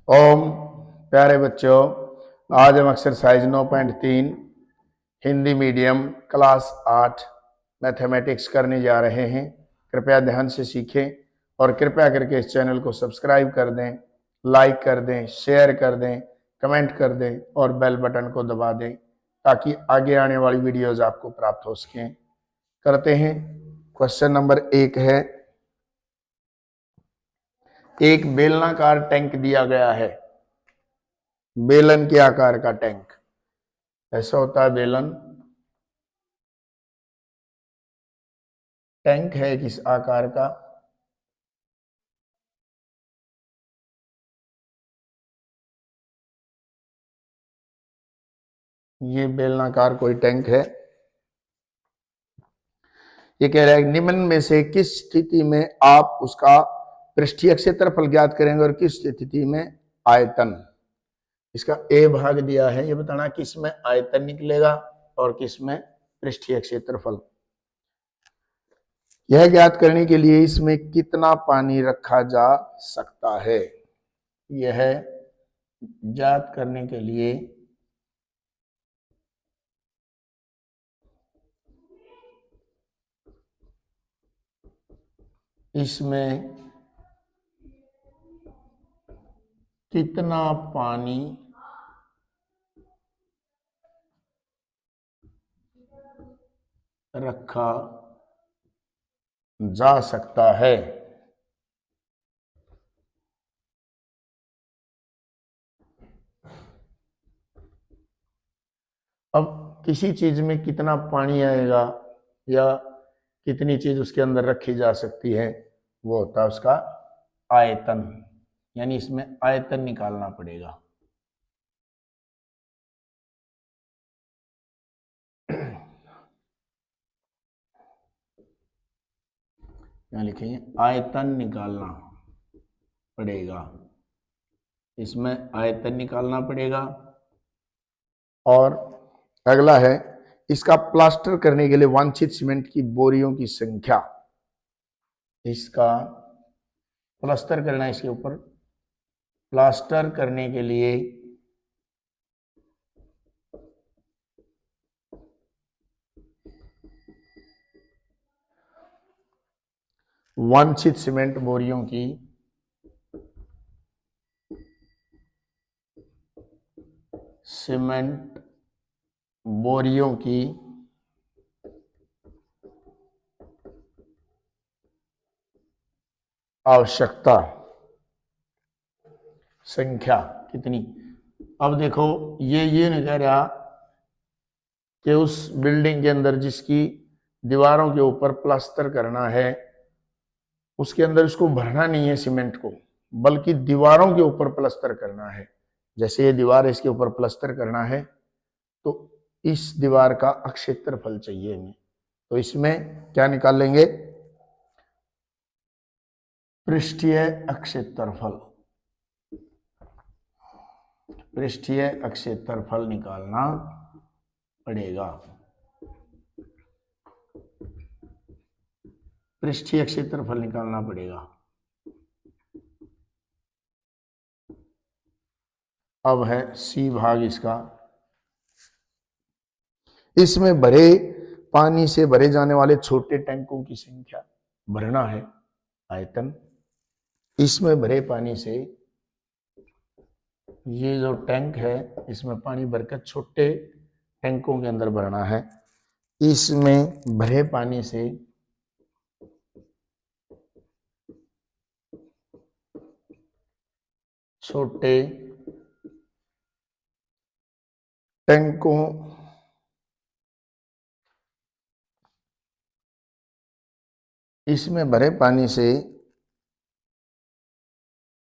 ओम प्यारे बच्चों, आज हम exercise 9.3 Hindi medium class 8 mathematics करने जा रहे हैं। कृपया ध्यान से सीखें और कृपया करके इस चैनल को सब्सक्राइब कर दें, लाइक कर दें, शेयर कर दें, कमेंट कर दें और बेल बटन को दबा दें ताकि आगे आने वाली वीडियोज आपको प्राप्त हो सकें। करते हैं। क्वेश्चन नंबर 1 है, एक बेलनाकार टैंक दिया गया है। बेलन के आकार का टैंक ऐसा होता है। बेलन टैंक है किस आकार का? ये बेलनाकार कोई टैंक है। ये कह रहा है निम्न में से किस स्थिति में आप उसका पृष्ठीय क्षेत्रफल ज्ञात करेंगे और किस स्थिति में आयतन। इसका ए भाग दिया है, ये बताना किस में आयतन निकलेगा और किस में पृष्ठीय क्षेत्रफल। यह ज्ञात करने के लिए इसमें कितना पानी रखा जा सकता है, यह ज्ञात करने के लिए इसमें कितना पानी रखा जा सकता है। अब किसी चीज में कितना पानी आएगा या कितनी चीज उसके अंदर रखी जा सकती है, वो होता है उसका आयतन। यानी इसमें आयतन निकालना पड़ेगा। यहाँ लिखेंगे आयतन निकालना पड़ेगा। इसमें आयतन निकालना पड़ेगा। और अगला है, इसका प्लास्टर करने के लिए वांछित सीमेंट की बोरियों की संख्या। इसका प्लास्टर करना है, इसके ऊपर प्लास्टर करने के लिए वांछित सीमेंट बोरियों की आवश्यकता संख्या कितनी। अब देखो ये नहीं कह रहा कि उस बिल्डिंग के अंदर जिसकी दीवारों के ऊपर प्लास्टर करना है उसके अंदर इसको भरना नहीं है सीमेंट को, बल्कि दीवारों के ऊपर प्लास्टर करना है। जैसे ये दीवार है, इसके ऊपर प्लास्टर करना है तो इस दीवार का क्षेत्रफल चाहिए हमें। तो इसमें क्या निकाल लेंगे? पृष्ठीय क्षेत्रफल। पृष्ठीय क्षेत्रफल निकालना पड़ेगा। पृष्ठीय क्षेत्रफल निकालना पड़ेगा। अब है सी भाग इसका। इसमें भरे पानी से भरे जाने वाले छोटे टैंकों की संख्या भरना है, आयतन। इसमें भरे पानी से ये जो टैंक है इसमें पानी भरकर छोटे टैंकों के अंदर भरना है। इसमें भरे पानी से छोटे टैंकों इसमें भरे पानी से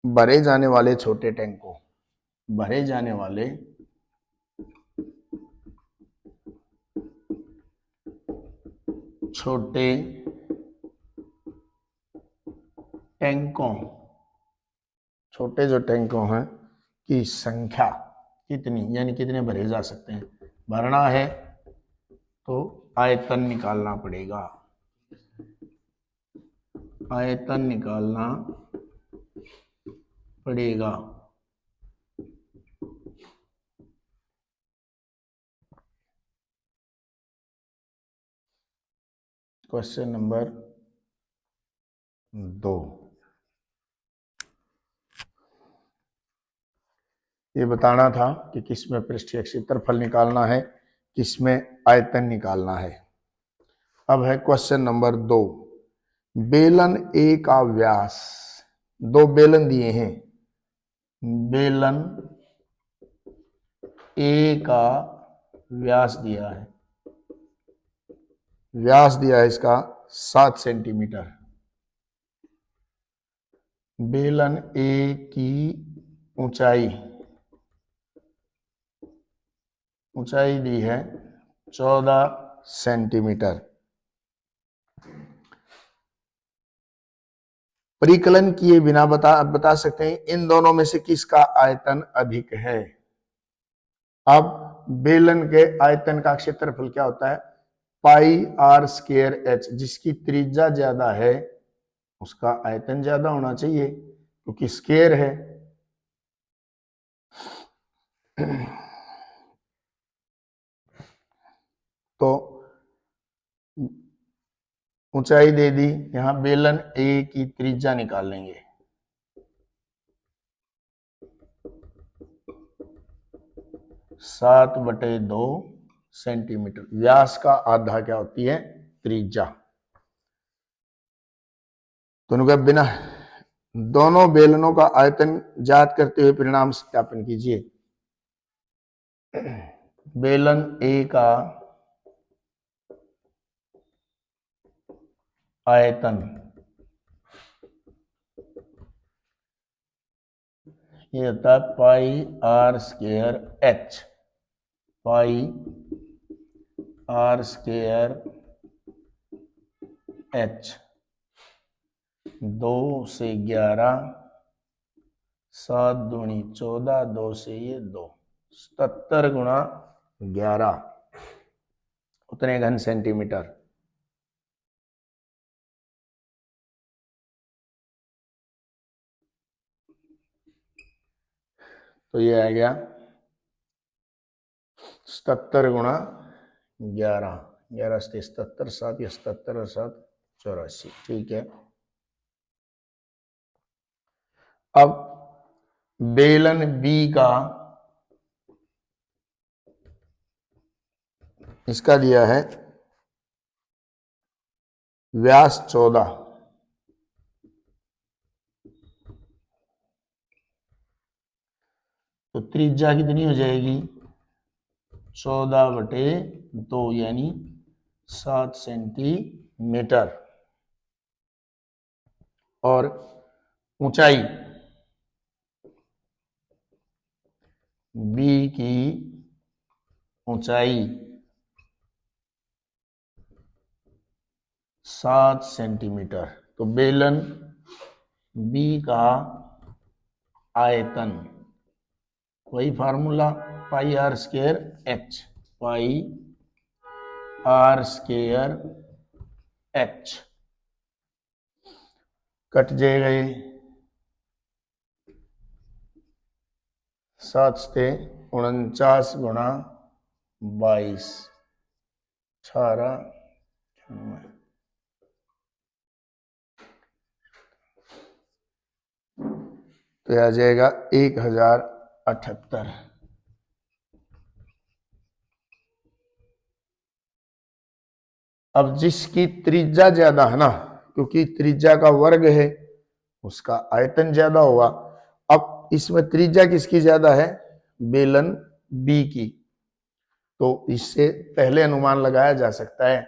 भरे जाने वाले छोटे टैंकों, भरे जाने वाले छोटे टैंकों, छोटे जो टैंकों हैं की संख्या कितनी, यानी कितने भरे जा सकते हैं, भरना है तो आयतन निकालना पड़ेगा। आयतन निकालना पड़ेगा। क्वेश्चन नंबर 2, ये बताना था कि किसमें पृष्ठीय क्षेत्रफल निकालना है, किसमें आयतन निकालना है। अब है क्वेश्चन नंबर 2, बेलन ए का व्यास, दो बेलन दिए हैं, बेलन ए का व्यास दिया है, व्यास दिया है इसका 7 सेंटीमीटर। बेलन ए की ऊंचाई दी है 14 सेंटीमीटर। परिकलन किए बिना बता सकते हैं इन दोनों में से किसका आयतन अधिक है। अब बेलन के आयतन का क्षेत्रफल क्या होता है, पाई आर स्क्वायर एच। जिसकी त्रिज्या ज्यादा है उसका आयतन ज्यादा होना चाहिए क्योंकि स्क्वायर है। तो ऊंचाई दे दी, यहां बेलन ए की त्रिज्या निकाल लेंगे। सात बटे 2 सेंटीमीटर। व्यास का आधा क्या होती है, त्रिज्या। तो बिना दोनों बेलनों का आयतन ज्ञात करते हुए परिणाम सत्यापन कीजिए। बेलन ए का आयतन, ये होता है pi r square h, pi r square h. 2 से 11, 7 दूनी 14, 2 से ये 2, 77 गुणा 11, उतने घन सेंटीमीटर। तो ये आ गया 77 गुणा 11, 11 से 77, 7 या 77 और 7 84। ठीक है। अब बेलन बी का, इसका दिया है व्यास 14, तो त्रिज्या कितनी हो जाएगी, 14 बटे 2 यानी 7 सेंटीमीटर। और ऊंचाई बी की ऊंचाई 7 सेंटीमीटर। तो बेलन बी का आयतन, वही formula, pi r square h, pi r square h. कट जाएगा ये, 7 से 49 गुणा 22, 18, तो यह आ जाएगा 1078। अब जिसकी त्रिज्या ज्यादा है ना, क्योंकि त्रिज्या का वर्ग है उसका आयतन ज्यादा होगा। अब इसमें त्रिज्या किसकी ज्यादा है, बेलन बी की। तो इससे पहले अनुमान लगाया जा सकता है,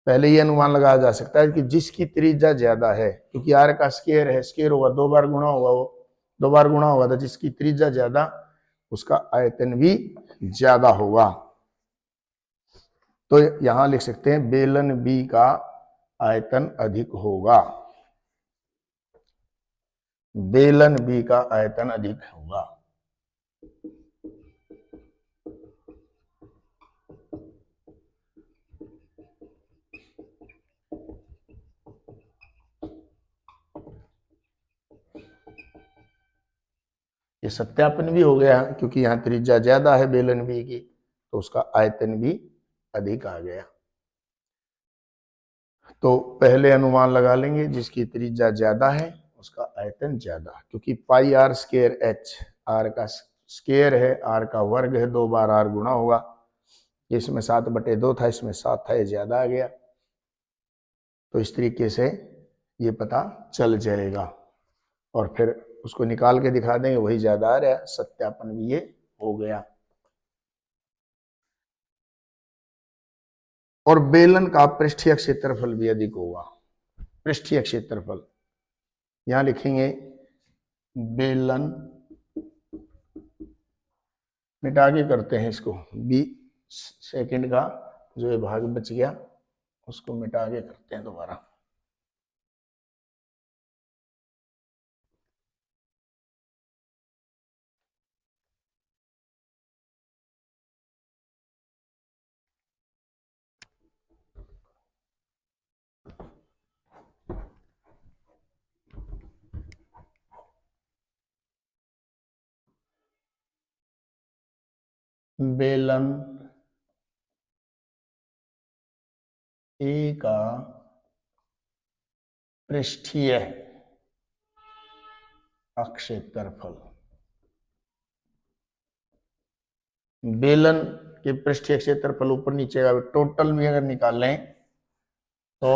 पहले ये अनुमान लगाया जा सकता है कि जिसकी त्रिज्या ज्यादा है, क्योंकि आर का स्क्वायर है, स्क्वायर होगा 2 बार गुणा होगा, वो 2 बार गुणा होगा, तो जिसकी त्रिज्या ज्यादा उसका आयतन भी ज्यादा होगा। तो यहां लिख सकते हैं बेलन बी का आयतन अधिक होगा, बेलन बी का आयतन अधिक होगा। ये सत्यापन भी हो गया क्योंकि यहां त्रिज्या ज्यादा है बेलन बी की, तो उसका आयतन भी अधिक आ गया। तो पहले अनुमान लगा लेंगे, जिसकी त्रिज्या ज्यादा है उसका आयतन ज्यादा, क्योंकि पाई आर स्क्वायर एच, आर का स्क्वायर है, आर का वर्ग है, 2 बार आर गुणा होगा। इसमें 7/2 था, इसमें 7 था, ये ज्यादा आ गया। तो इस तरीके से ये पता चल जाएगा और फिर उसको निकाल के दिखा देंगे, वही ज्यादा आ रहा है, सत्यापन भी ये हो गया। और बेलन का पृष्ठीय क्षेत्रफल भी अधिक होगा। पृष्ठीय क्षेत्रफल यहां लिखेंगे, बेलन, मिटा के करते हैं इसको, 20 सेकंड का जो ये भाग बच गया उसको मिटा के करते हैं दोबारा। बेलन ए का पृष्ठीय क्षेत्रफल, बेलन के पृष्ठीय क्षेत्रफल ऊपर नीचे का टोटल में अगर निकाल लें तो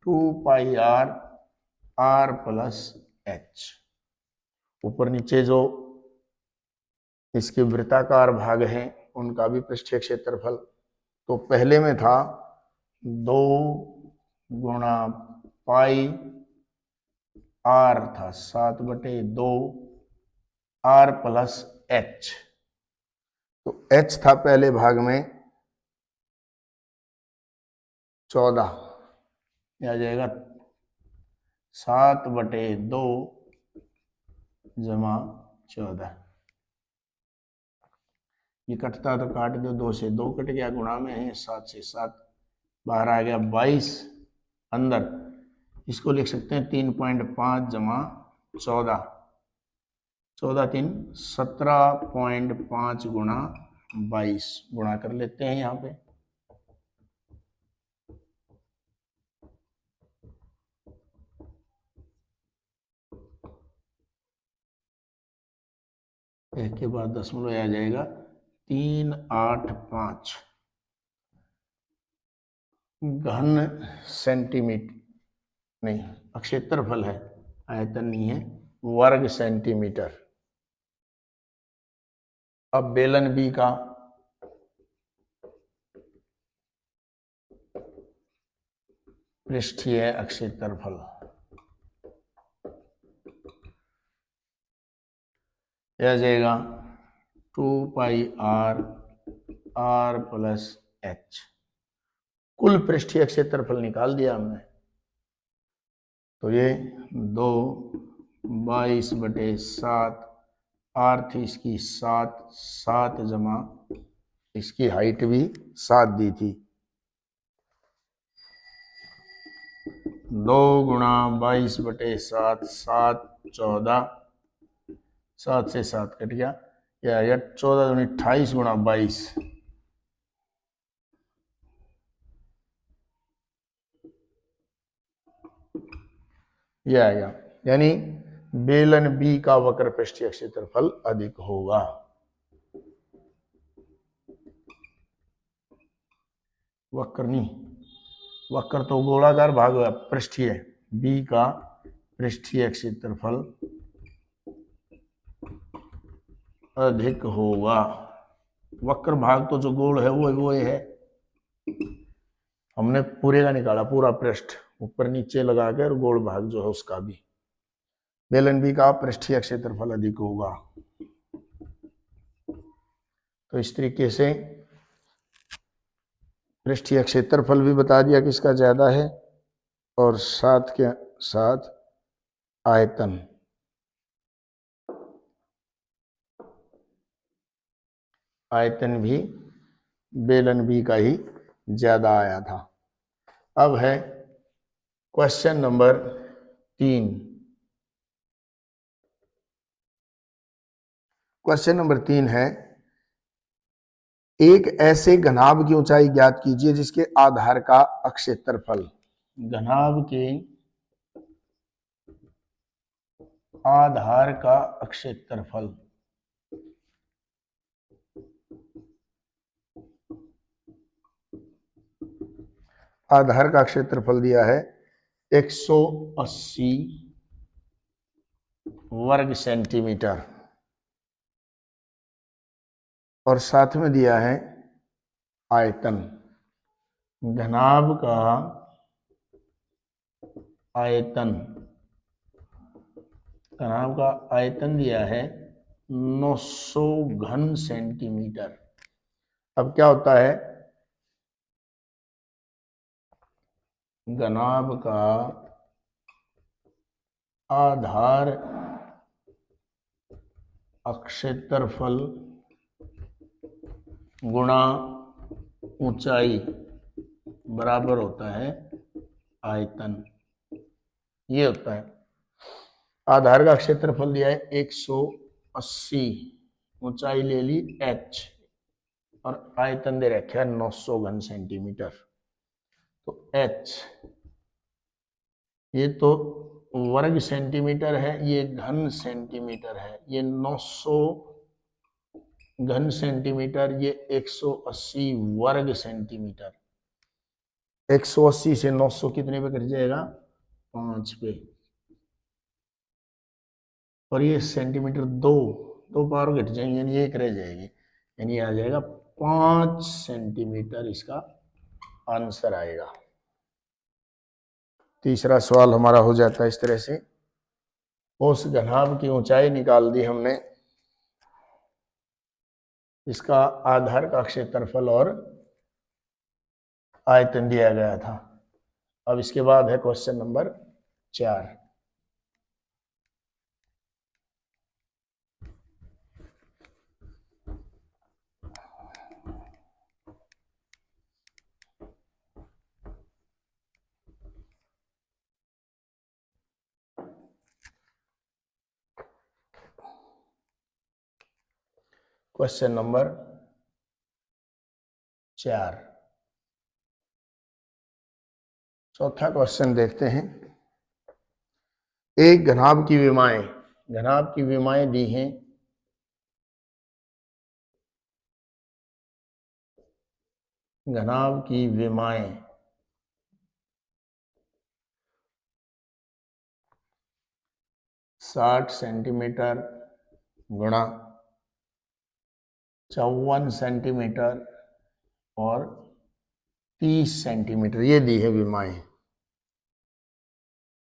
2 पाई आर प्लस एच, ऊपर नीचे जो इसके वृत्ताकार भाग हैं उनका भी पृष्ठीय क्षेत्रफल। तो पहले में था 2 गुणा पाई आर था 7/2 आर प्लस एच। तो एच था पहले भाग में 14, आ जाएगा 7/2 जमा 14। ये कटता तो काट दो, 2 से 2 कट गया, गुणा में है 7 से 7 बाहर आ गया 22 अंदर। इसको लिख सकते हैं 3.5 जमा 14, 14 3 17.5 गुणा 22, गुणा कर लेते हैं यहाँ पे। एक के बाद दशमलव आ जाएगा 385 घन सेंटीमीटर, नहीं क्षेत्रफल है, आयतन नहीं है, वर्ग सेंटीमीटर। अब बेलन बी का पृष्ठीय क्षेत्रफल, यह जाएगा 2 पाई आर प्लस एच। कुल पृष्ठीय क्षेत्रफल निकाल दिया हमने, तो ये 2 22/7 आर थी इसकी 7 जमा इसकी हाइट भी 7 दी थी, 2 गुणा 22/7 7 14, 7 से 7 कट गया, यह आ गया 14 दूनी 28 गुणा 22, यह आएगा। यानी बेलन बी का वक्र पृष्ठीय क्षेत्रफल अधिक होगा। वक्र नहीं, वक्र तो गोलाकार भाग हुआ, पृष्ठीय, बी का पृष्ठीय क्षेत्रफल अधिक होगा। वक्र भाग तो जो गोल है वो है, हमने पूरे का निकाला, पूरा पृष्ठ ऊपर नीचे लगा के, और गोल भाग जो है उसका भी। बेलन बी का पृष्ठीय क्षेत्रफल अधिक होगा। तो इस तरीके से पृष्ठीय क्षेत्रफल भी बता दिया किसका ज्यादा है, और साथ के साथ आयतन, आयतन भी बेलन बी का ही ज्यादा आया था। अब है क्वेश्चन नंबर 3। क्वेश्चन नंबर 3 है, एक ऐसे घनाभ की ऊंचाई ज्ञात कीजिए जिसके आधार का क्षेत्रफल घनाभ के आधार का क्षेत्रफल। आधार का क्षेत्रफल दिया है 180 वर्ग सेंटीमीटर और साथ में दिया है आयतन। घनाभ का आयतन, घनाभ का आयतन दिया है 900 घन सेंटीमीटर। अब क्या होता है, घनाभ का आधार क्षेत्रफल गुणा ऊंचाई बराबर होता है आयतन। ये होता है, आधार का क्षेत्रफल दिया है 180, ऊंचाई ले ली h और आयतन दे रखा है 900 घन सेंटीमीटर। तो h ये तो वर्ग सेंटीमीटर है, ये घन सेंटीमीटर है, ये 900 घन सेंटीमीटर, ये 180 वर्ग सेंटीमीटर। 180 से 900 कितने पे कट जाएगा, 5 पे, और ये सेंटीमीटर दो पावर घट जाएंगे, यानी एक रह जाएगी, यानी आ जाएगा 5 सेंटीमीटर, इसका आंसर आएगा। तीसरा सवाल हमारा हो जाता है इस तरह से, उस घनाभ की ऊंचाई निकाल दी हमने, इसका आधार का क्षेत्रफल और आयतन दिया गया था। अब इसके बाद है क्वेश्चन नंबर 4। क्वेश्चन नंबर 4, चौथा क्वेश्चन देखते हैं। एक घनाभ की विमाएं, घनाभ की विमाएं दी हैं, घनाभ की विमाएं 60 सेंटीमीटर गुणा 54 सेंटीमीटर और 30 सेंटीमीटर, ये दी है विमाएं।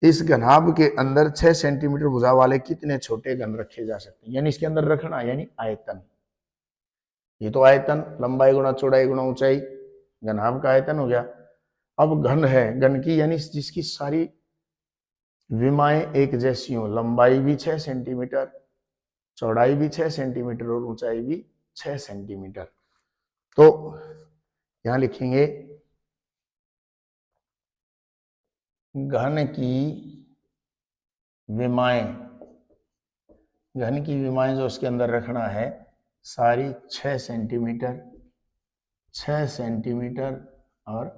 इस घनाभ के अंदर 6 सेंटीमीटर भुजा वाले कितने छोटे घन रखे जा सकते हैं, यानी इसके अंदर रखना, यानी आयतन। ये तो आयतन, लंबाई गुणा चौड़ाई गुणा ऊंचाई, घनाभ का आयतन हो गया। अब घन है, घन की यानी जिसकी सारी विमाएं एक जैसी हो, लंबाई भी 6 सेंटीमीटर, चौड़ाई भी 6 सेंटीमीटर और ऊंचाई भी 6 सेंटीमीटर। तो यहां लिखेंगे घन की विमाएं, घन की विमाएं जो उसके अंदर रखना है सारी 6 सेंटीमीटर, 6 सेंटीमीटर और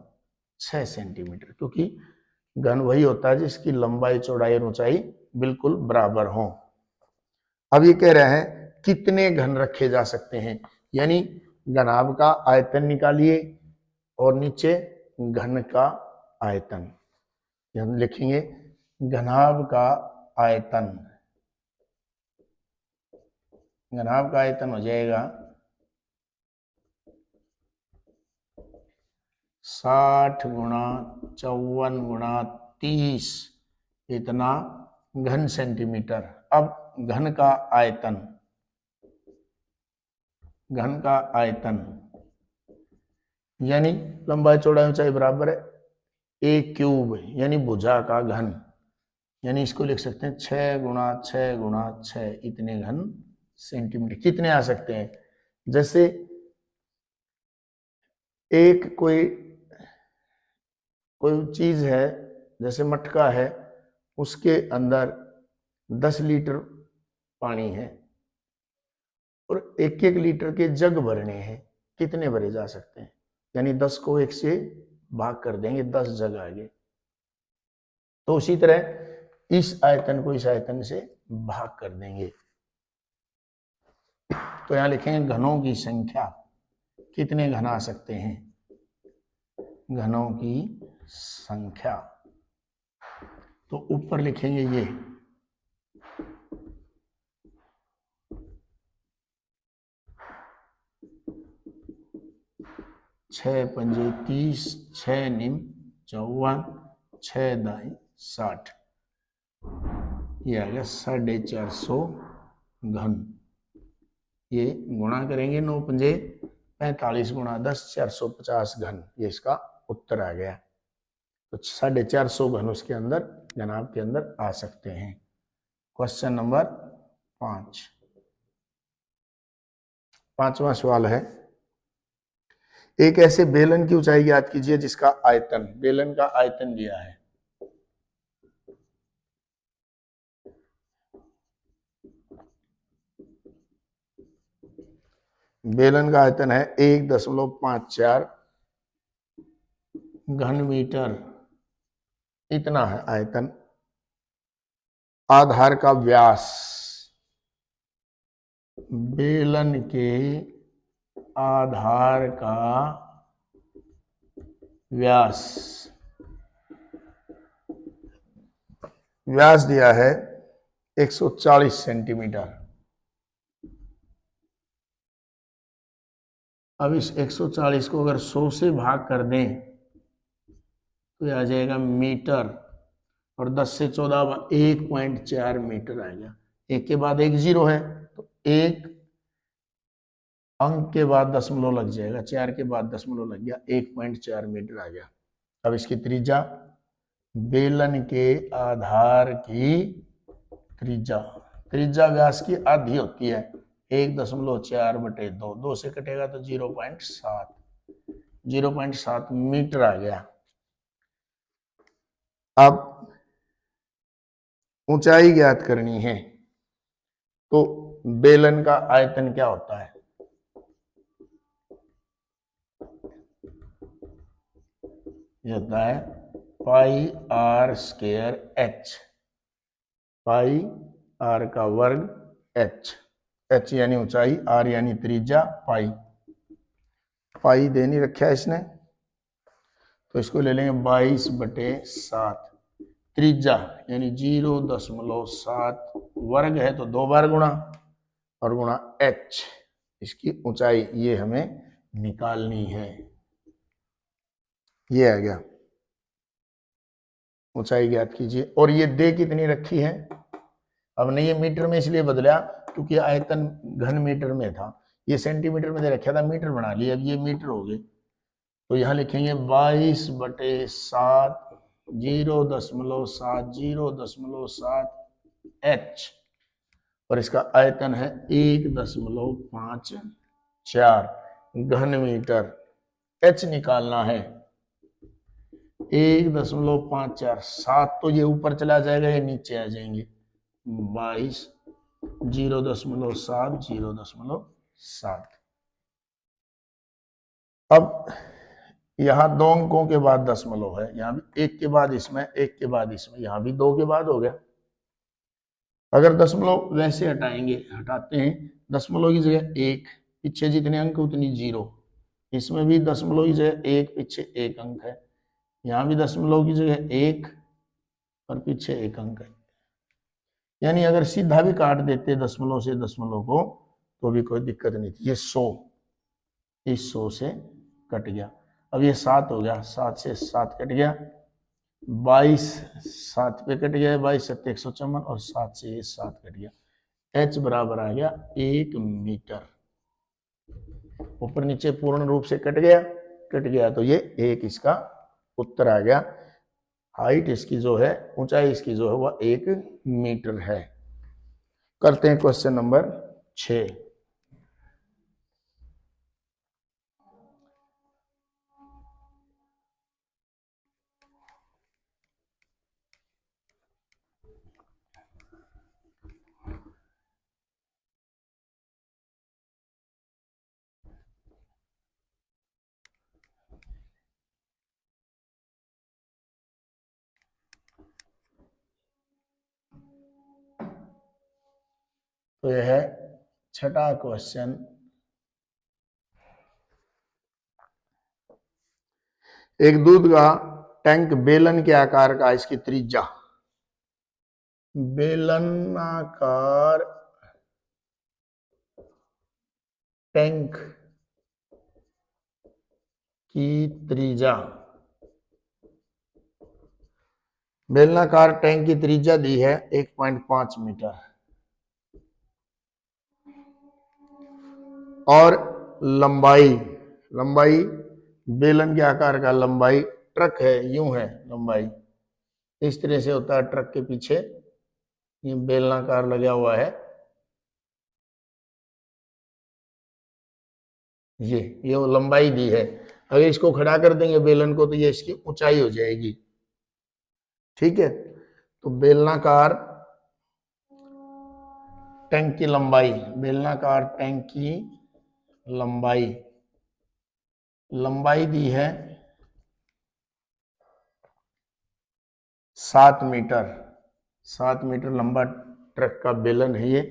6 सेंटीमीटर, क्योंकि घन वही होता है जिसकी लंबाई चौड़ाई और ऊंचाई बिल्कुल बराबर हो। अब ये कह रहे हैं कितने घन रखे जा सकते हैं, यानी घनाभ का आयतन निकालिए और नीचे घन का आयतन। हम लिखेंगे घनाभ का आयतन, घनाभ का आयतन हो जाएगा 60 गुणा 54 गुणा 30, इतना घन सेंटीमीटर। अब घन का आयतन, घन का आयतन यानी लंबाई चौड़ाई ऊंचाई बराबर है ए क्यूब, यानी भुजा का घन, यानी इसको लिख सकते हैं 6 गुणा 6 गुणा 6, इतने घन सेंटीमीटर। कितने आ सकते हैं, जैसे एक कोई चीज है, जैसे मटका है, उसके अंदर 10 लीटर पानी है और 1-1 लीटर के जग भरने हैं, कितने भरे जा सकते हैं, यानी 10 को 1 से भाग कर देंगे, 10 जग आ गए, तो उसी तरह इस आयतन को इस आयतन से भाग कर देंगे। तो यहां लिखेंगे घनों की संख्या, कितने घन आ सकते हैं, घनों की संख्या। तो ऊपर लिखेंगे ये 6 पंजे 30, 6 निम 54, 6 दाई 60, ये आ गया 450 घन। ये गुणा करेंगे 9 पंजे 45 गुणा 10 450 घन, ये इसका उत्तर आ गया। तो 450 घन उसके अंदर जनाब के अंदर आ सकते हैं। क्वेश्चन नंबर 5, पांचवा सवाल है, एक ऐसे बेलन की ऊंचाई ज्ञात कीजिए जिसका आयतन, बेलन का आयतन दिया है। बेलन का आयतन है 1.54 घन मीटर, इतना है आयतन। आधार का व्यास, बेलन के आधार का व्यास, व्यास दिया है 140 सेंटीमीटर। अब इस 140 को अगर 100 से भाग कर दें तो ये आ जाएगा मीटर, और 10 से 14 1.4 मीटर आ गया। एक के बाद एक जीरो है तो एक अंक के बाद दशमलव लग जाएगा, 4 के बाद दशमलव लग गया, 1.4 मीटर आ गया। अब इसकी त्रिज्या, बेलन के आधार की त्रिज्या, त्रिज्या व्यास की आधी होती है, 1.4/2, 2 से कटेगा तो 0.7, 0.7 मीटर आ गया। अब ऊंचाई ज्ञात करनी है, तो बेलन का आयतन क्या होता है, ये होता है pi r square h, pi r का वर्ग एच, एच यानी ऊंचाई, आर यानी त्रिज्या, पाई, पाई देनी रखा है इसने, तो इसको ले लेंगे 22/7। त्रिज्या यानी 0.7 वर्ग है तो 2 बार गुणा, और गुणा एच, इसकी ऊंचाई, ये हमें निकालनी है। ये आ गया, ऊंचाई ज्ञात कीजिए। और ये दे कितनी रखी है, अब नहीं ये मीटर में इसलिए बदला क्योंकि आयतन घन मीटर में था, ये सेंटीमीटर में दे रखा था, मीटर बना लिया, अब ये मीटर हो गए। तो यहां लिखेंगे 22/7, 0.7, 0.7 एच, और इसका आयतन है 1.54 घन मीटर। एच निकालना है 1.54, 7 तो ये ऊपर चला जाएगा, ये नीचे आ जाएंगे, 22 0.7 0.7। अब यहां 2 अंकों के बाद दशमलव है, यहां भी एक के बाद इसमें, एक के बाद इसमें, यहां भी 2 के बाद हो गया। अगर दशमलव वैसे हटाएंगे, हटाते हैं, दशमलव की जगह 1, पीछे जितने अंक उतनी 0, इसमें भी दशमलव की जगह 1, पीछे 1 अंक है, यहां भी दशमलव की जगह 1 और पीछे 1 अंक है। यानी अगर सीधा भी काट देते दशमलव से दशमलव को तो भी कोई दिक्कत नहीं थी। ये 100 इस 100 से कट गया। अब ये 7 हो गया, 7 से 7 कट गया, 22 7 पे कट गया, 22 7 154, और 7 से ये 7 कट गया। H बराबर आ गया 1 मीटर। ऊपर नीचे पूर्ण रूप से कट गया तो ये 1 इसका उत्तर आ गया। हाइट इसकी जो है, ऊंचाई इसकी जो है वह 1 मीटर है। करते हैं क्वेश्चन नंबर 6। तो यह है छठा क्वेश्चन। एक दूध का टैंक बेलन के आकार का, इसकी त्रिज्या, बेलनाकार टैंक की त्रिज्या, बेलनाकार टैंक की त्रिज्या दी है 1.5 मीटर और लंबाई, लंबाई बेलन के आकार का, लंबाई ट्रक है, यूं है लंबाई, इस तरह से होता है ट्रक के पीछे, ये बेलनाकार लगा हुआ है, ये वो लंबाई दी है। अगर इसको खड़ा कर देंगे बेलन को तो ये इसकी ऊंचाई हो जाएगी। ठीक है, तो बेलनाकार टैंक की लंबाई, बेलनाकार टैंक की लंबाई, लंबाई दी है 7 मीटर, 7 मीटर लंबा ट्रक का बेलन है ये।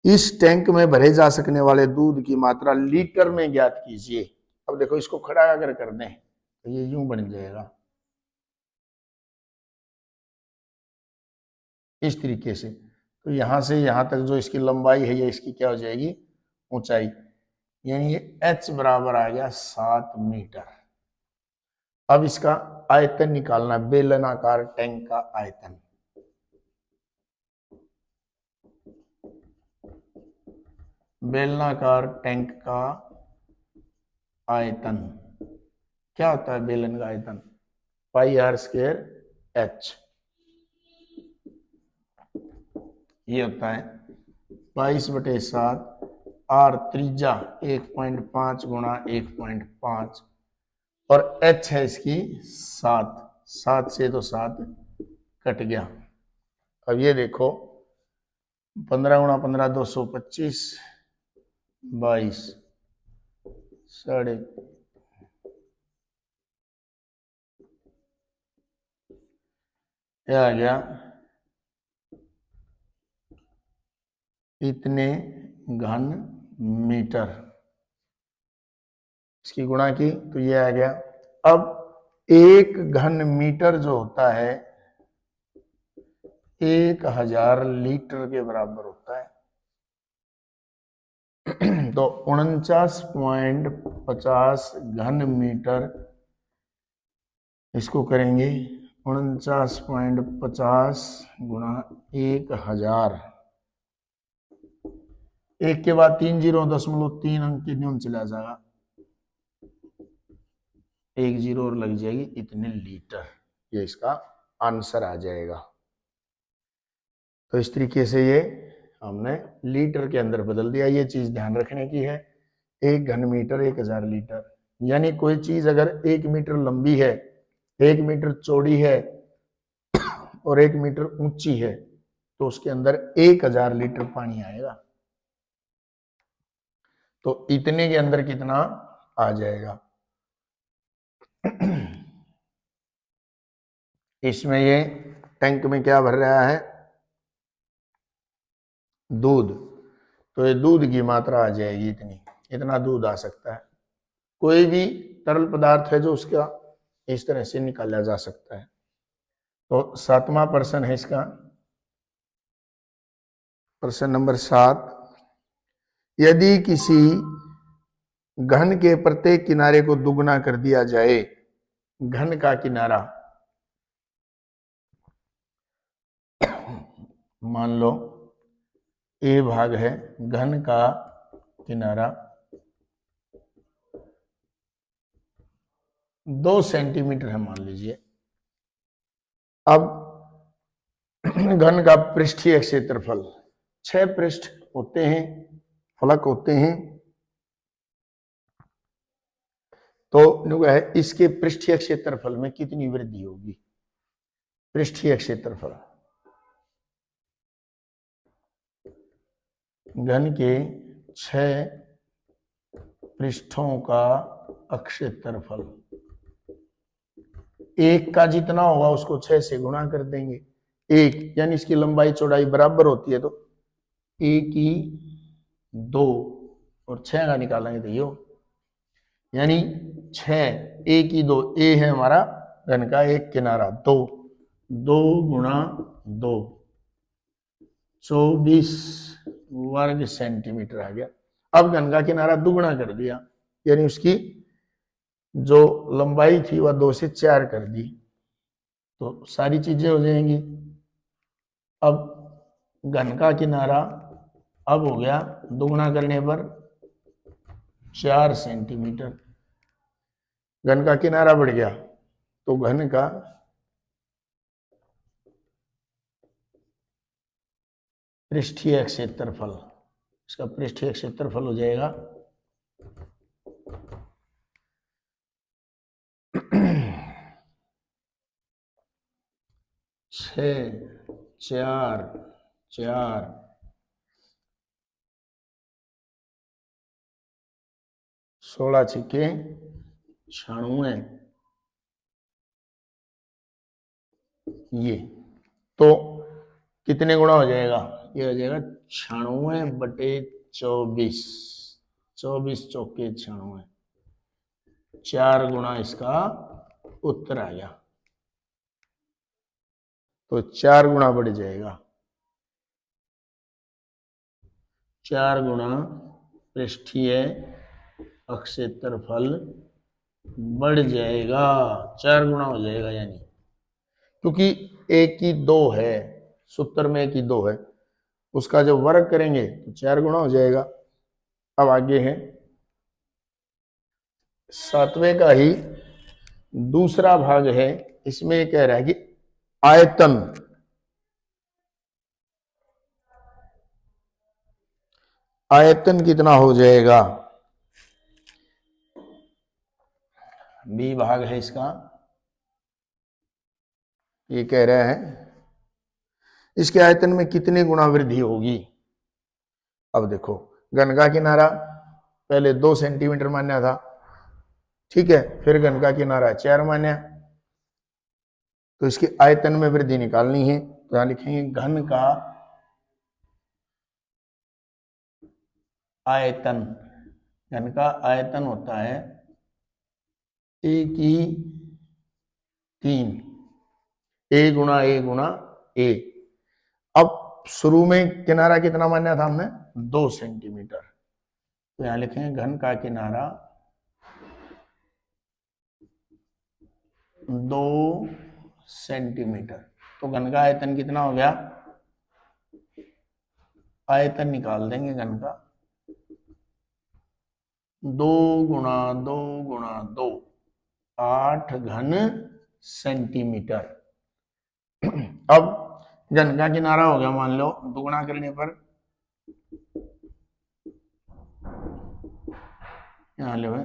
इस टैंक में भरे जा सकने वाले दूध की मात्रा लीटर में ज्ञात कीजिए। अब देखो इसको खड़ा अगर कर दें तो ये यूं बन जाएगा, इस तरीके से। तो यहां से यहां तक जो इसकी लंबाई है, ये इसकी क्या हो जाएगी, ऊंचाई, यानी ये h बराबर आ गया 7 मीटर। अब इसका आयतन निकालना, बेलनाकार टैंक का आयतन, बेलनाकार टैंक का आयतन क्या होता है, बेलन का आयतन पाई आर स्क्वायर एच, ये होता है 22/7, आर त्रिज्या 1.5 गुणा 1.5 और h है इसकी 7, 7 से तो 7 कट गया। अब ये देखो 15 गुणा 15 225, 22 साढ़े, आ गया इतने घन मीटर, इसकी गुणा की तो ये आ गया। अब 1 घन मीटर जो होता है 1000 लीटर के बराबर होता है। तो 49.50 घन मीटर, इसको करेंगे 49.50 गुणा 1000, एक के बाद 3 जीरो 0.3 अंक की न्यून चला जाएगा, 1 जीरो और लग जाएगी, इतने लीटर, ये इसका आंसर आ जाएगा। तो इस तरीके से ये हमने लीटर के अंदर बदल दिया। ये चीज ध्यान रखने की है, 1 घन मीटर 1000 लीटर, यानी कोई चीज अगर 1 मीटर लंबी है, 1 मीटर चौड़ी है और 1 मीटर ऊंची है तो उसके अंदर 1000 लीटर पानी आएगा। तो इतने के अंदर कितना आ जाएगा, इसमें ये टैंक में क्या भर रहा है, दूध, तो ये दूध की मात्रा आ जाएगी इतनी, इतना दूध आ सकता है। कोई भी तरल पदार्थ है जो उसका इस तरह से निकाला जा सकता है। तो 7वां प्रश्न है इसका, प्रश्न नंबर 7, यदि किसी घन के प्रत्येक किनारे को दुगना कर दिया जाए, घन का किनारा मान लो ए भाग है, घन का किनारा 2 सेंटीमीटर है मान लीजिए। अब घन का पृष्ठीय क्षेत्रफल, 6 पृष्ठ होते हैं, फलक होते हैं, तो है इसके पृष्ठीय क्षेत्रफल में कितनी वृद्धि होगी, पृष्ठीय क्षेत्रफल, घन के 6 पृष्ठों का क्षेत्रफल, एक का जितना होगा उसको 6 से गुणा कर देंगे, 1, यानी इसकी लंबाई चौड़ाई बराबर होती है, तो ए की 2 और 6 का निकालेंगे तो यो, यानी 6 ए की 2, ए है हमारा घन का एक किनारा, 2 2 गुणा 2 24 वर्ग सेंटीमीटर आ गया। अब घन का किनारा दुगुना कर दिया, यानी उसकी जो लंबाई थी वह 2 से 4 कर दी, तो सारी चीजें हो जाएंगी। अब घन का किनारा अब हो गया दुगुना करने पर 4 सेंटीमीटर, घन का किनारा बढ़ गया, तो घन का पृष्ठीय क्षेत्रफल, इसका पृष्ठीय क्षेत्रफल हो जाएगा 6 4 4 16 छिके 96, ये तो कितने गुणा हो जाएगा, ये हो जाएगा 96/24, 24 चौके 96, 4 गुणा इसका उत्तर आ गया, तो 4 गुणा बढ़ जाएगा, 4 गुणा पृष्ठीय क्षेत्रफल बढ़ जाएगा, 4 गुणा हो जाएगा, यानी क्योंकि ए की 2 है, सूत्र में ए की 2 है, उसका जब वर्ग करेंगे तो 4 गुणा हो जाएगा। अब आगे है 7वें का ही दूसरा भाग है, इसमें कह रहा है कि आयतन, आयतन कितना हो जाएगा, बी भाग है इसका, ये कह रहा है इसके आयतन में कितने गुणा वृद्धि होगी। अब देखो घन का किनारा पहले 2 सेंटीमीटर मान्या था, ठीक है, फिर घन का किनारा 4 मान्या, तो इसके आयतन में वृद्धि निकालनी है, तो यहां लिखेंगे घन का आयतन, घन का आयतन होता है ए की 3, ए गुणा ए गुणा ए। अब शुरू में किनारा कितना मान्या था हमने, 2 सेंटीमीटर, तो यहां लिखेंगे घन का किनारा 2 सेंटीमीटर, तो घन का आयतन कितना हो गया, आयतन निकाल देंगे घन का, 2 गुणा 2 गुणा 2 8 घन सेंटीमीटर। अब घन का किनारा हो गया, मान लो दुगुना करने पर, यहां लो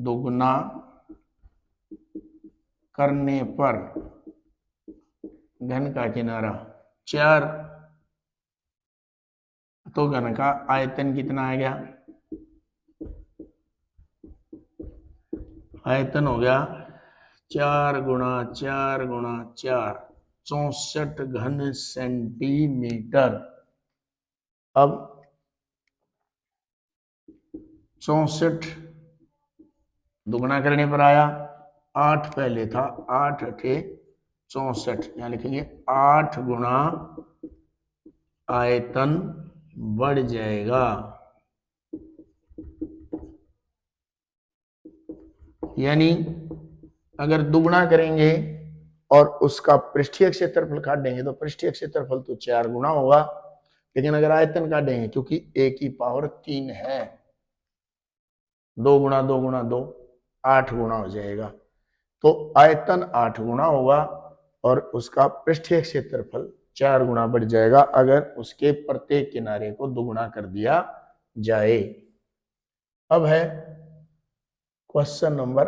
दुगुना करने पर घन का किनारा 4, तो घन का आयतन कितना आ गया, आयतन हो गया 4 गुणा 4 गुणा 4 64 घन सेंटीमीटर। अब 64 दुगुना करने पर आया, 8 पहले था, 8 अठे 64, यहां लिखेंगे 8 गुणा आयतन बढ़ जाएगा, यानी अगर दुगुना करेंगे और उसका पृष्ठीय क्षेत्रफल काटेंगे तो पृष्ठीय क्षेत्रफल तो 4 गुणा होगा, लेकिन अगर आयतन काटेंगे क्योंकि ए की पावर 3 है, 2 गुणा 2 गुणा 2 8 गुणा हो जाएगा, तो आयतन 8 गुणा होगा और उसका पृष्ठीय क्षेत्रफल 4 गुणा बढ़ जाएगा अगर उसके प्रत्येक किनारे को दुगुना कर दिया जाए। अब है क्वेश्चन नंबर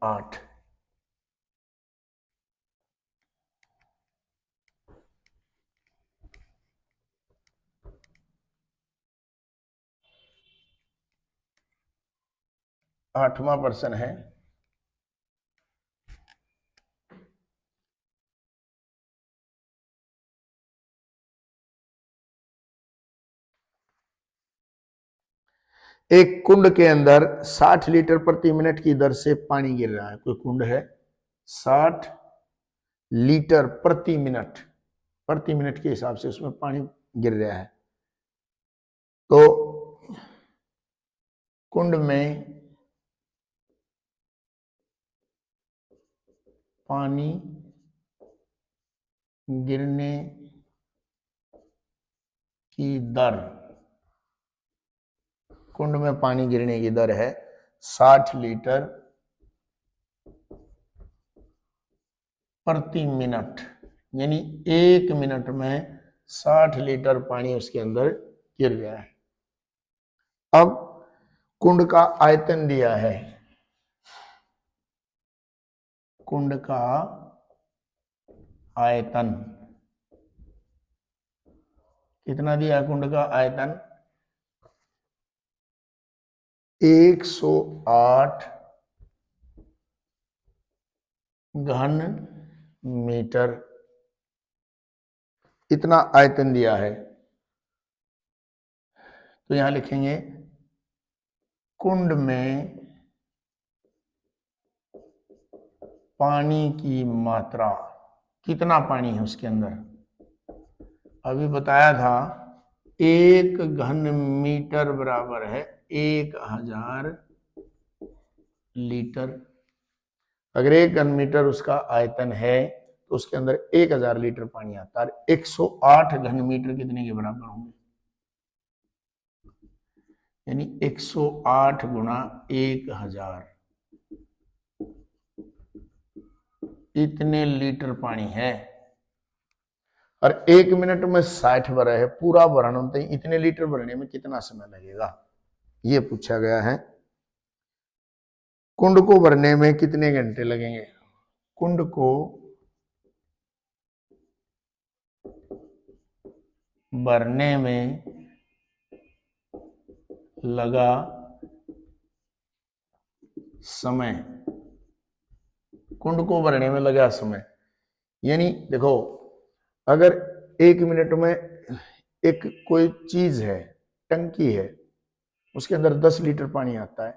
8। आठवां प्रश्न है, एक कुंड के अंदर 60 लीटर प्रति मिनट की दर से पानी गिर रहा है। कोई कुंड है, 60 लीटर प्रति मिनट के हिसाब से उसमें पानी गिर रहा है। तो कुंड में पानी गिरने की दर, कुंड में पानी गिरने की दर है 60 लीटर प्रति मिनट, यानी 1 मिनट में 60 लीटर पानी उसके अंदर गिर गया है। अब कुंड का आयतन दिया है, कुंड का आयतन कितना दिया है? कुंड का आयतन 108 घन मीटर, इतना आयतन दिया है। तो यहां लिखेंगे कुंड में पानी की मात्रा, कितना पानी है उसके अंदर। अभी बताया था 1 घन मीटर बराबर है 1000 लीटर। अगर 1 घन मीटर उसका आयतन है तो उसके अंदर 1000 लीटर पानी आता है। 108 घन मीटर कितने के बराबर होंगे? यानी 108 गुणा 1000, इतने लीटर पानी है। और 1 मिनट में 60 भरा है, पूरा भरना होता है, इतने लीटर भरने में कितना समय लगेगा, ये पूछा गया है। कुंड को भरने में कितने घंटे लगेंगे? कुंड को भरने में लगा समय, कुंड को भरने में लगा समय, यानी देखो अगर 1 मिनट में एक कोई चीज है, टंकी है, उसके अंदर 10 लीटर पानी आता है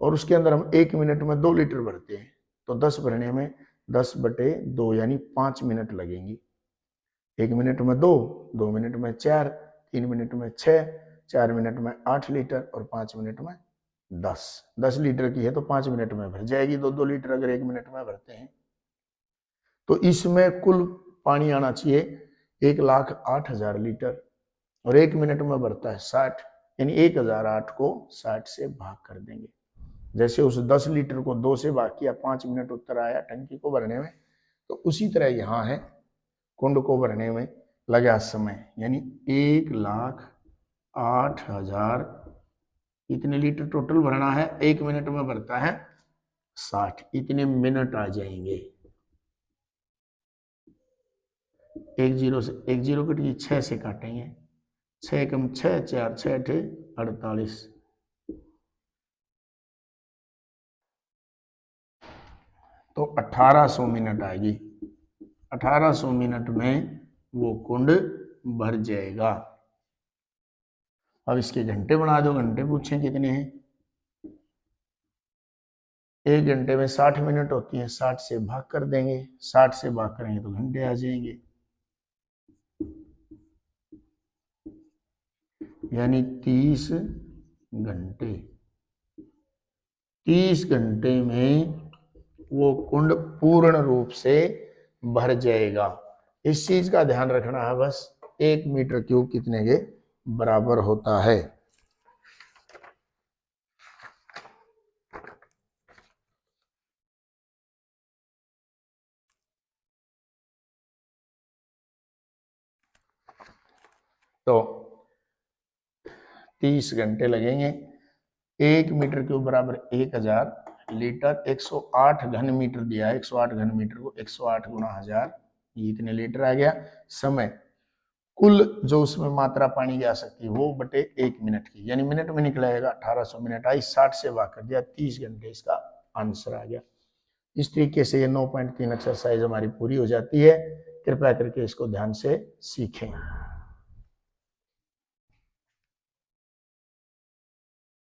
और उसके अंदर हम 1 मिनट में 2 लीटर भरते हैं, तो 10 भरने में 10/2 यानी 5 मिनट लगेंगी। 1 मिनट में 2, 2 मिनट में 4, 3 मिनट में 6, 4 मिनट में 8 लीटर और 5 मिनट में 10। 10 लीटर की है तो 5 मिनट में भर जाएगी। 2-2 लीटर अगर 1 मिनट में भरते हैं तो इसमें कुल पानी आना चाहिए 1,08,000 लीटर, और 1 मिनट में भरता है 60, यानी 1008 को 60 से भाग कर देंगे। जैसे उस 10 लीटर को 2 से भाग किया, 5 मिनट उत्तर आया टंकी को भरने में, तो उसी तरह यहाँ है कुंड को भरने में लगा समय, यानी 1,08,000 इतने लीटर टोटल भरना है, 1 मिनट में भरता है 60, इतने मिनट आ जाएंगे। 1 0 से 1 0 कटिए, 6 से काटेंगे, 6 कम 6, 4 6 48, तो 1800 मिनट आएगी। 1800 मिनट में वो कुंड भर जाएगा। अब इसके घंटे बना दो, घंटे पूछे कितने हैं। 1 घंटे में 60 मिनट होती है, 60 से भाग कर देंगे, 60 से भाग करेंगे तो घंटे आ जाएंगे, यानी 30 घंटे। 30 घंटे में वो कुंड पूर्ण रूप से भर जाएगा। इस चीज का ध्यान रखना है बस, 1 मीटर क्यूब कितने के बराबर होता है। तो 30 घंटे लगेंगे। 1 मीटर क्यूब बराबर 1000 लीटर, 108 घन मीटर दिया है, 108 घन मीटर को 108 गुणा 1000, ये इतने लीटर आ गया। समय कुल जो उसमें मात्रा पानी की आ सकती है वो बटे 1 मिनट की, यानी मिनट में निकलेगा 1800 मिनट आई, 60 से भाग कर दिया, 30 घंटे इसका आंसर आ गया। इस तरीके से ये 9.3 एक्सरसाइज हमारी पूरी हो जाती है। कृपया करके इसको ध्यान से सीखें।